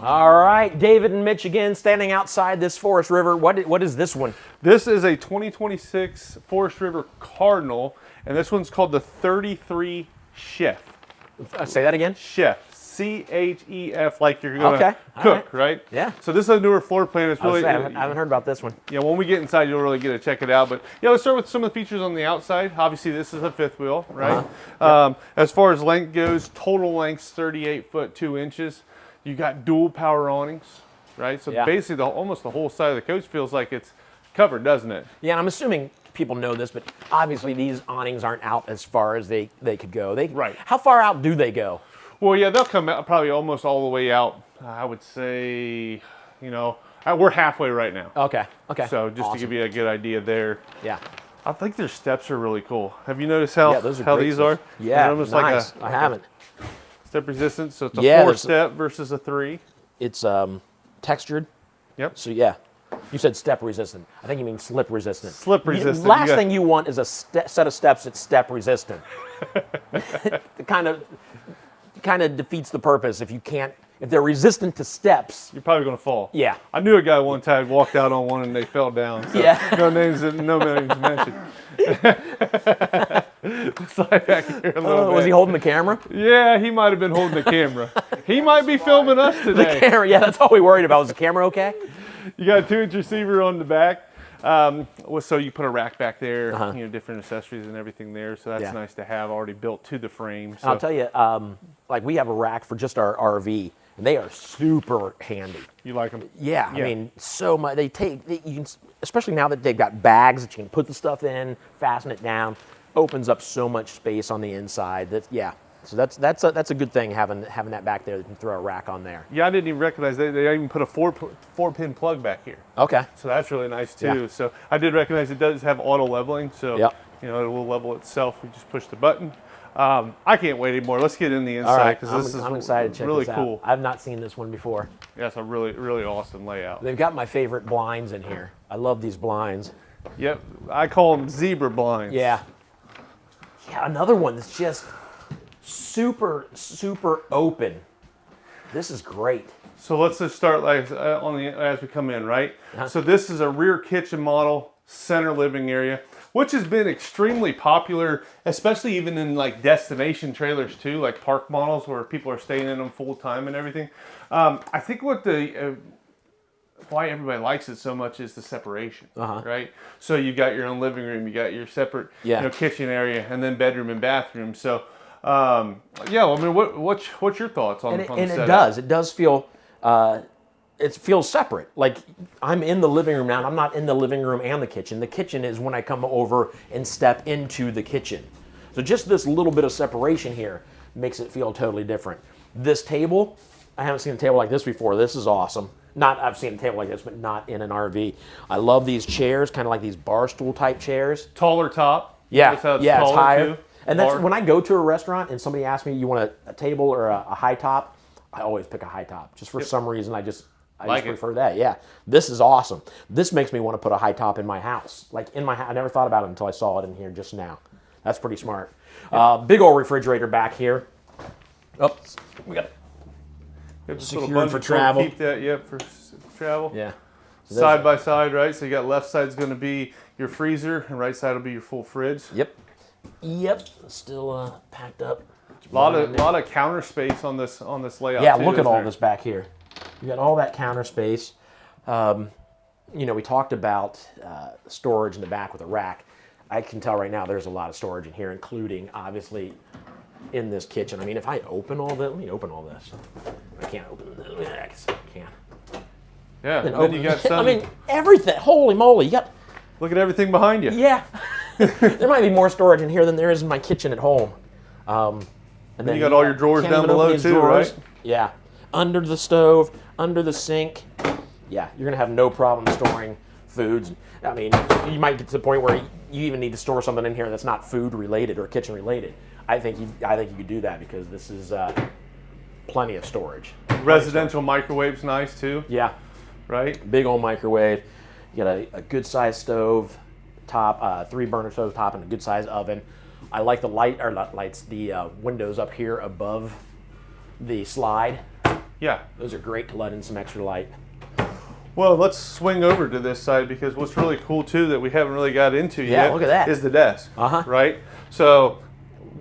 All right, David and Mitch again, standing outside this Forest River. What is this one? This is a 2026 Forest River Cardinal, and this one's called the 33CHEF. Say that again? Chef. CHEF, like you're going to cook, right? Yeah. So this is a newer floor plan. It's really, I haven't heard about this one. Yeah, when we get inside, you'll really get to check it out. But yeah, let's start with some of the features on the outside. Obviously, this is a fifth wheel, right? As far as length goes, total length's 38 foot 2 inches. You got dual power awnings, right? So basically, almost the whole side of the coach feels like it's covered, doesn't it? Yeah, and I'm assuming people know this, but obviously these awnings aren't out as far as they could go. Right. How far out do they go? Well, yeah, they'll come out probably almost all the way out. I would say, you know, we're halfway right now. Okay. So just to give you a good idea there. Yeah. I think their steps are really cool. Have you noticed how these are? Yeah, they're almost nice. like I haven't. Step resistance. So it's a 4-step versus a 3. It's textured. Yep. So yeah. You said step resistant. I think you mean slip resistant. Slip resistant. Last thing you want is a set of steps that's step resistant. It kind of defeats the purpose if they're resistant to steps. You're probably going to fall. Yeah. I knew a guy one time walked out on one and they fell down. So no names mentioned. Slide back here a little bit. Was he holding the camera? Yeah, he might have been holding the camera. He might be filming us today. The camera, yeah, that's all we worried about. Was the camera okay? You got a 2-inch receiver on the back. So you put a rack back there, you know, different accessories and everything there. So that's nice to have already built to the frame. So. I'll tell you, like we have a rack for just our RV, and they are super handy. You like them? Yeah. I mean, so much. You can, especially now that they've got bags that you can put the stuff in, fasten it down, opens up so much space on the inside. So that's a good thing having that back there that you can throw a rack on there. Yeah, I didn't even recognize they even put a 4-pin plug back here. Okay. So that's really nice too. Yeah. So I did recognize it does have auto leveling. So you know, it will level itself. We just push the button. I can't wait anymore. Let's get in the inside because I'm excited to check really this cool. out. I've not seen this one before. Yeah, it's a really, really awesome layout. They've got my favorite blinds in here. I love these blinds. Yep, I call them zebra blinds. Yeah. Yeah, another one that's just super, super open. This is great. So let's just start like as we come in, right? So this is a rear kitchen model, center living area, which has been extremely popular, especially even in like destination trailers too, like park models where people are staying in them full time and everything. I think what why everybody likes it so much is the separation, right? So you got your own living room, you got your separate you know, kitchen area, and then bedroom and bathroom. So yeah, I mean, what's your thoughts on the setup? It does feel it feels separate. Like I'm in the living room now, and I'm not in the living room and the kitchen. The kitchen is when I come over and step into the kitchen. So just this little bit of separation here makes it feel totally different. This table, I haven't seen a table like this before. This is awesome. I've seen a table like this, but not in an RV. I love these chairs, kind of like these bar stool type chairs. Taller top. Yeah, it's higher. Too. And that's when I go to a restaurant and somebody asks me, you want a table or a high top? I always pick a high top. Just for some reason, I just prefer that. Yeah, this is awesome. This makes me want to put a high top in my house. Like in my house, I never thought about it until I saw it in here just now. That's pretty smart. Big old refrigerator back here. Oh, we got it. Secured for travel. Keep that, for travel. Yeah. So side by side, right? So you got left side's going to be your freezer, and right side will be your full fridge. Yep. Still packed up. A lot of counter space on this layout. Yeah, too, look at all this back here. You got all that counter space. You know, we talked about storage in the back with a rack. I can tell right now there's a lot of storage in here, including obviously in this kitchen. I mean, if I open all this, let me open all this. I can't open this. I guess I can't. Yeah, and then you got some. I mean, everything. Holy moly! You got. Look at everything behind you. Yeah. There might be more storage in here than there is in my kitchen at home. And then you got all your drawers down below too, right? Yeah. Under the stove, under the sink. Yeah, you're gonna have no problem storing foods. I mean, you might get to the point where you even need to store something in here that's not food related or kitchen related. I think you could do that because this is plenty of storage. Residential microwave's nice too. Yeah. Right? Big old microwave. You got a good sized stove top, 3 burner stove top, and a good sized oven. I like the windows up here above the slide. Yeah. Those are great to let in some extra light. Well, let's swing over to this side because what's really cool too that we haven't really got into yet look at that. is the desk, Uh-huh. right? So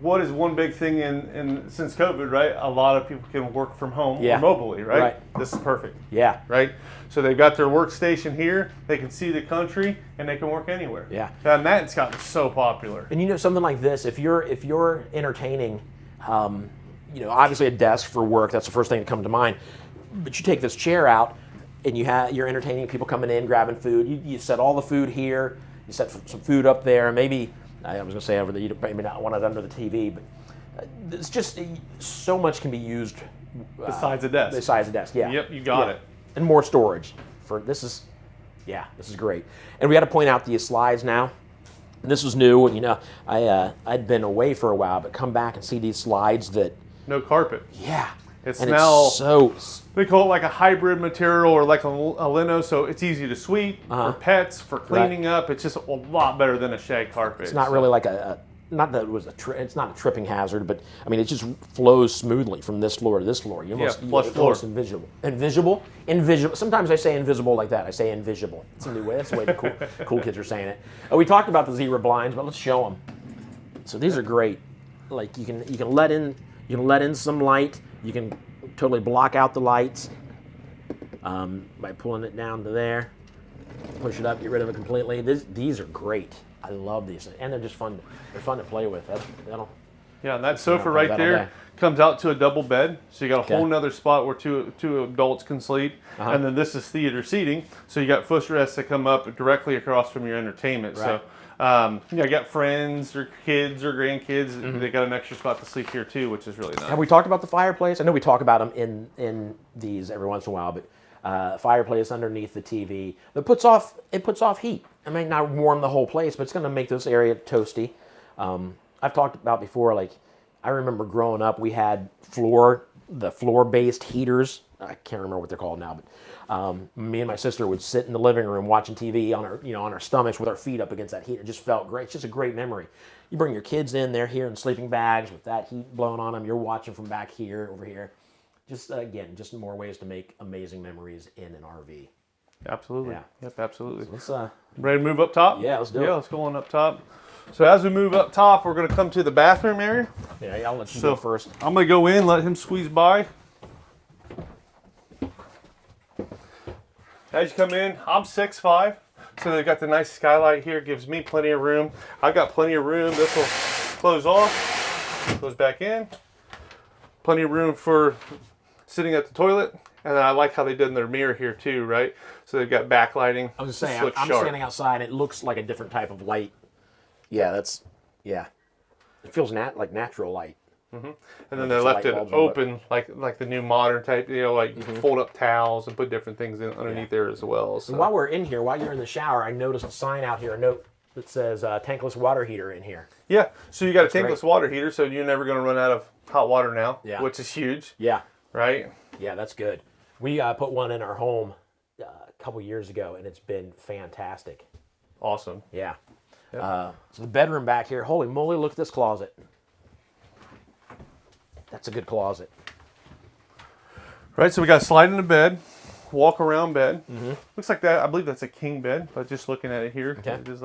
what is one big thing in since COVID, right? A lot of people can work from home or mobily, right? Right. This is perfect. Yeah. Right? So they've got their workstation here, they can see the country, and they can work anywhere. Yeah. And that's gotten so popular. And you know, something like this, if you're entertaining, you know, obviously a desk for work, that's the first thing that comes to mind. But you take this chair out, and you're entertaining people coming in, grabbing food. You set all the food here. You set some food up there. Maybe I was going to say over the, you maybe not want it under the TV, but it's just so much can be used Besides a desk. Besides a desk, yeah. Yep, you got it. And more storage for this is great. And we got to point out these slides now. And this was new, and you know, I'd been away for a while, but come back and see these slides that No carpet. yeah. It's and now it's so they call it like a hybrid material or like a lino, so it's easy to sweep for pets, for cleaning up. It's just a lot better than a shag carpet. it's not really like not that it was it's not a tripping hazard, but I mean it just flows smoothly from this floor to this floor. You almost, flush it's floor. almost invisible. Sometimes I say invisible like that. I say invisible. It's a new way. That's the way the cool kids are saying it. We talked about the zebra blinds, but let's show them. So these are great. Like you can let in some light. You can totally block out the lights by pulling it down to there. Push it up, get rid of it completely. These are great. I love these, and they're just fun. They're fun to play with. Yeah, and that sofa right there comes out to a double bed, so you got a whole nother spot where two adults can sleep. And then this is theater seating, so you got footrests that come up directly across from your entertainment. Right. So you got friends or kids or grandkids, they got an extra spot to sleep here too, which is really nice. Have we talked about the fireplace? I know we talk about them in these every once in a while, but fireplace underneath the TV that puts off heat. It may not warm the whole place, but it's going to make this area toasty. I've talked about before, like I remember growing up, we had the floor-based heaters. I can't remember what they're called now, but me and my sister would sit in the living room watching TV on our stomachs with our feet up against that heat. It just felt great. It's just a great memory. You bring your kids in, they're here in sleeping bags with that heat blowing on them. You're watching from back here, over here. Just again, just more ways to make amazing memories in an RV. Absolutely. Yeah. Yep, absolutely. So let's ready to move up top? Yeah, let's do it. Yeah, let's go on up top. So as we move up top, we're going to come to the bathroom area. yeah, I'll let you go first. I'm going to go in, let him squeeze by. As you come in, I'm 6'5", so they've got the nice skylight here. Gives me plenty of room. I've got plenty of room. This will close off, goes back in. Plenty of room for sitting at the toilet. And then I like how they did in their mirror here too, right? So they've got backlighting. I was just saying, I'm standing outside. It looks like a different type of light. Yeah, it feels like natural light. And then they left it open, like the new modern type, like fold up towels and put different things underneath there as well. So. And while we're in here, while you're in the shower, I noticed a sign out here, a note that says tankless water heater in here. Yeah, so you got a tankless water heater, so you're never going to run out of hot water now, which is huge. Yeah. Right? Yeah, that's good. We put one in our home a couple years ago, and it's been fantastic. Awesome. Yeah. Yep. So the bedroom back here, holy moly, look at this closet. That's a good closet. Right, so we got a slide in the bed, walk around bed. Looks like that, I believe that's a king bed, but just looking at it here, it is,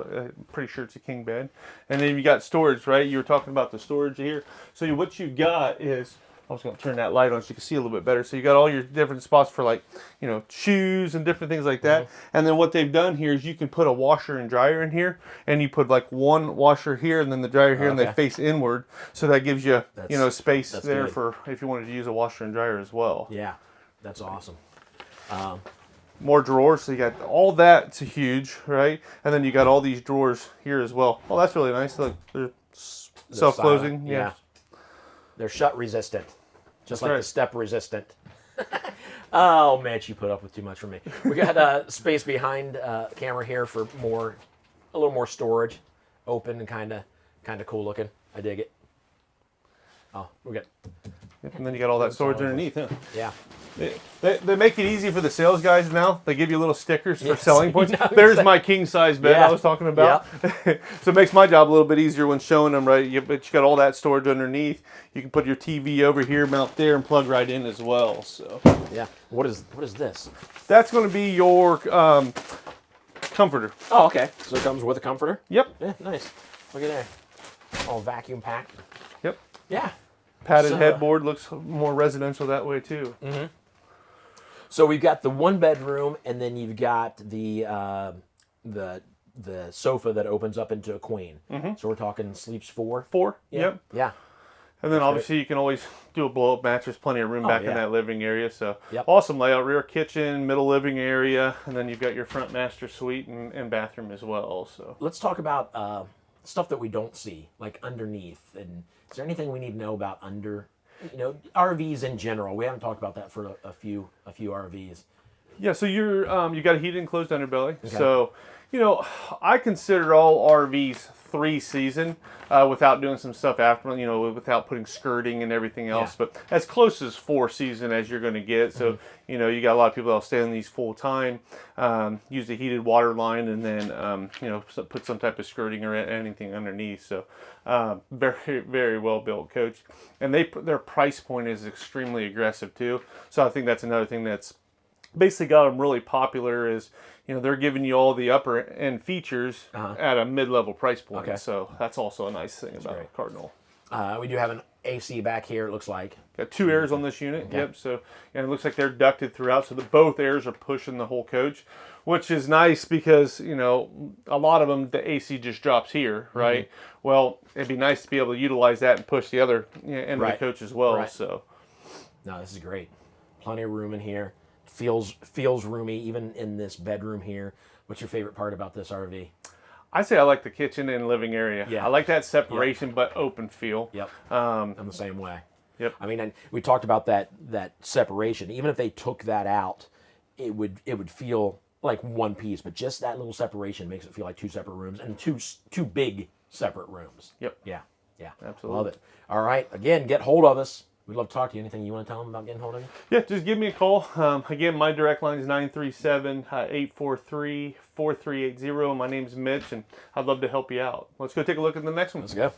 pretty sure it's a king bed. And then you got storage, right? You were talking about the storage here. So what you got is, I was going to turn that light on so you can see a little bit better. So you got all your different spots for like, shoes and different things like that. And then what they've done here is you can put a washer and dryer in here, and you put like one washer here and then the dryer here, and they face inward. So that gives you, space there for if you wanted to use a washer and dryer as well. Yeah, that's awesome. More drawers, so you got all that. It's huge, right? And then you got all these drawers here as well. Oh, that's really nice. Look, they're self-closing. Yeah. They're shut resistant, just like the step resistant. Oh, Mitch, you put up with too much from me. We got space behind the camera here for a little more storage, open and kind of cool looking. I dig it. Oh, we got. And then you got all that storage underneath, huh? Yeah. They make it easy for the sales guys now. They give you little stickers for Yes, selling points. you know There's exactly. my king size bed Yeah. I was talking about. So it makes my job a little bit easier when showing them, right? But you got all that storage underneath. You can put your TV over here, mount there, and plug right in as well. So Yeah. What is this? that's going to be your comforter. Oh, okay. So it comes with a comforter? Yep. Yeah, nice. Look at there. All vacuum packed. Yep. Yeah. Padded So, headboard looks more residential that way too. So we've got the one bedroom, and then you've got the sofa that opens up into a queen. So we're talking sleeps 4. 4. Yeah. Yep. Yeah. And then obviously you can always do a blow-up mattress, plenty of room back in yeah. that living area. So Yep. awesome layout, rear kitchen, middle living area, and then you've got your front master suite and bathroom as well. So Let's talk about stuff that we don't see, like underneath. And is there anything we need to know about under, RVs in general? We haven't talked about that for a few RVs. yeah, so you got a heated enclosed underbelly. So I consider all RVs 3-season without doing some stuff after, without putting skirting and everything else. Yeah. But as close as 4-season as you're going to get. So, you got a lot of people that'll stay on these full time, use the heated water line, and then, put some type of skirting or anything underneath. So, very, very well built coach. And their price point is extremely aggressive too. So I think that's another thing that's basically got them really popular is, they're giving you all the upper end features at a mid-level price point. Okay. So that's also a nice thing about great. Cardinal. We do have an AC back here, it looks like. Got 2 airs on this unit. Yep. So and it looks like they're ducted throughout, so both airs are pushing the whole coach, which is nice because a lot of them the AC just drops here, right? Well, it'd be nice to be able to utilize that and push the other end of the coach as well. Right. So No, this is great. Plenty of room in here. Feels roomy, even in this bedroom here. What's your favorite part about this RV? I say I like the kitchen and living area. Yeah. I like that separation but open feel. Yep. I'm the same way. Yep. I mean, and we talked about that separation. Even if they took that out, it would feel like one piece. But just that little separation makes it feel like 2 separate rooms and two big separate rooms. Yep. Yeah. Absolutely. Love it. All right. Again, get hold of us. We'd love to talk to you. Anything you want to tell them about getting hold of you? Yeah, just give me a call. Again, my direct line is 937-843-4380. My name's Mitch, and I'd love to help you out. Let's go take a look at the next one. Let's go.